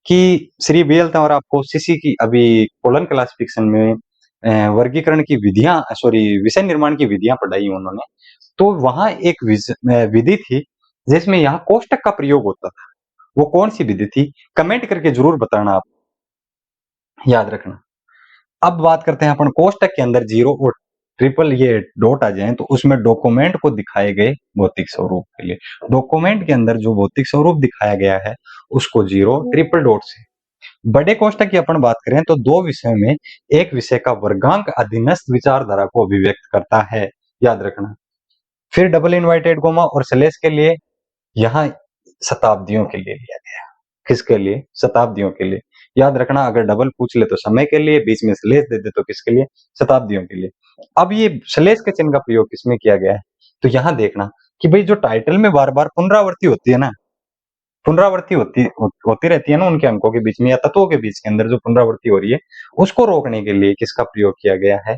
कि श्री बीएल तंवर आपको सीसी की अभी कोलन क्लासिफिकेशन में वर्गीकरण की विधियां, सॉरी विषय निर्माण की विधियां पढ़ाई उन्होंने, तो वहां एक विधि थी जिसमें यहाँ कोष्टक का प्रयोग होता था। वो कौन सी विधि थी? कमेंट करके जरूर बताना, आप याद रखना। अब बात करते हैं अपन कोष्टक के अंदर जीरो और ट्रिपल ये डॉट आ जाए तो उसमें डॉक्यूमेंट को दिखाए गए भौतिक स्वरूप के लिए, डॉक्यूमेंट के अंदर जो भौतिक स्वरूप दिखाया गया है उसको जीरो ट्रिपल डॉट से। बड़े कोष्टक की अपन बात करें तो दो विषय में एक विषय का वर्गांक अधीनस्थ विचारधारा को अभिव्यक्त करता है, याद रखना। फिर डबल इनवर्टेड कोमा और स्लेश के लिए यहाँ शताब्दियों के लिए लिया गया। किसके लिए? शताब्दियों के लिए। याद रखना, अगर डबल पूछ ले तो समय के लिए, बीच में स्लेश दे दे तो किसके लिए? शताब्दियों के लिए। अब ये स्लेश के चिन्ह का प्रयोग किसमें किया गया है? तो यहाँ देखना कि भाई जो टाइटल में बार बार पुनरावृत्ति होती है ना, पुनरावृत्ति होती रहती है ना उनके अंकों के बीच में या तत्वों के बीच के अंदर जो पुनरावृत्ति हो रही है, उसको रोकने के लिए किसका प्रयोग किया गया है?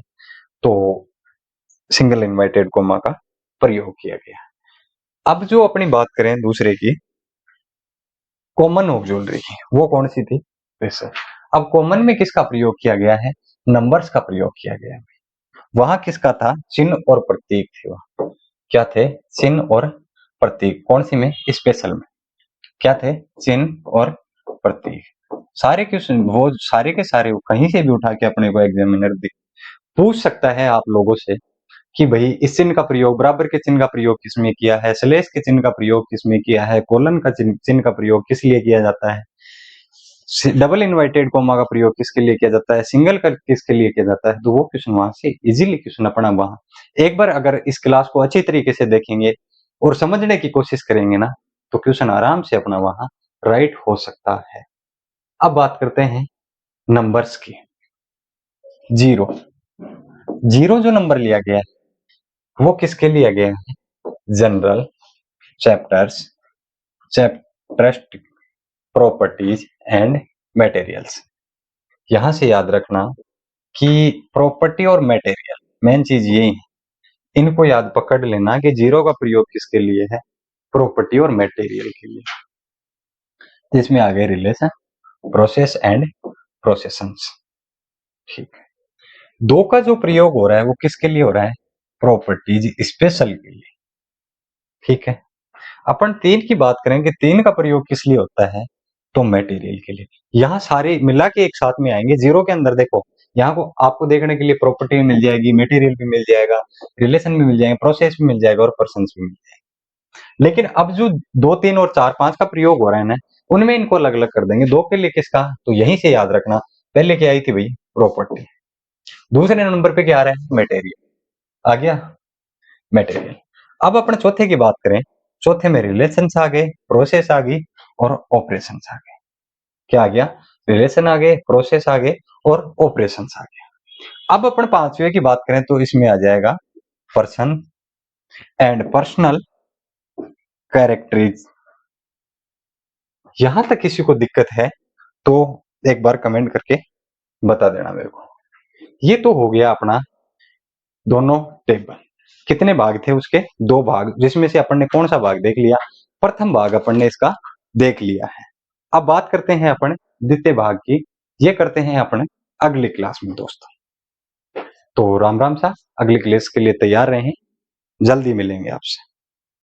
तो सिंगल इन्वर्टेड कोमा का प्रयोग किया गया। अब जो अपनी बात करें दूसरे की, कॉमन ऑक्सिलरी की, वो कौन सी थी? वैसे अब कॉमन में किसका प्रयोग किया गया है? नंबर्स का प्रयोग किया गया है। वहां किसका था? चिन्ह और प्रतीक थे। वहां क्या थे? चिन्ह और प्रतीक। कौन सी में? स्पेशल में क्या थे? चिन्ह और प्रतीक। सारे क्वेश्चन वो सारे के सारे कहीं से भी उठा के अपने को एग्जामिनर पूछ सकता है आप लोगों से कि भाई इस चिन्ह का प्रयोग, बराबर के चिन्ह का प्रयोग किसमें किया है, स्लेश के चिन्ह का प्रयोग किसमें किया है, कोलन का चिन्ह का प्रयोग किस लिए किया जाता है, डबल इनवर्टेड कोमा का प्रयोग किसके लिए किया जाता है, सिंगल का किसके लिए किया जाता है। तो वो क्वेश्चन वहां से इजीली क्वेश्चन अपना वहां एक बार अगर इस क्लास को अच्छी तरीके से देखेंगे और समझने की कोशिश करेंगे ना, तो क्वेश्चन आराम से अपना वहां राइट हो सकता है। अब बात करते हैं नंबर्स की। जीरो, जीरो जो नंबर लिया गया है वो किसके लिया गया है? General, chapters, characteristic, properties and materials. यहां से याद रखना कि प्रॉपर्टी और मटेरियल मेन चीज यही है, इनको याद पकड़ लेना कि जीरो का प्रयोग किसके लिए है? प्रॉपर्टी और मटेरियल के लिए, जिसमें आ गए रिलेशन, प्रोसेस एंड प्रोसेशंस। ठीक है। दो का जो प्रयोग हो रहा है वो किसके लिए हो रहा है? प्रॉपर्टीज स्पेशल के लिए। ठीक है। अपन तीन की बात करें कि तीन का प्रयोग किस लिए होता है? तो मटेरियल के लिए। यहाँ सारे मिला के एक साथ में आएंगे। जीरो के अंदर देखो, यहाँ को आपको देखने के लिए प्रॉपर्टी भी मिल जाएगी, मटेरियल भी मिल जाएगा, रिलेशन भी मिल जाएंगे, प्रोसेस भी मिल जाएगा और पर्सन भी मिल जाएगा। लेकिन अब जो दो, तीन और चार, पांच का प्रयोग हो रहा है ना, उनमें इनको अलग अलग कर देंगे। दो के लिए किसका? तो यहीं से याद रखना, पहले क्या आई थी भाई? प्रॉपर्टी। दूसरे नंबर पे क्या आ रहा है? मटेरियल। आ गया मटेरियल। अब अपन चौथे की बात करें, चौथे में रिलेशंस आ गए, प्रोसेस आ गई और ऑपरेशंस आ गए। क्या आ गया? रिलेशन आ गए, प्रोसेस आ गए और ऑपरेशंस आ गए। अब अपन पांचवे की बात करें तो इसमें आ जाएगा पर्सन एंड पर्सनल कैरेक्टरीज। यहां तक किसी को दिक्कत है तो एक बार कमेंट करके बता देना मेरे को। ये तो हो गया अपना दोनों टेबल। कितने भाग थे उसके? दो भाग, जिसमें से अपन ने कौन सा भाग देख लिया? प्रथम भाग अपन ने इसका देख लिया है। अब बात करते हैं अपने द्वितीय भाग की, ये करते हैं अपने अगली क्लास में दोस्तों। तो राम राम साहब, अगली क्लास के लिए तैयार रहें, जल्दी मिलेंगे आपसे।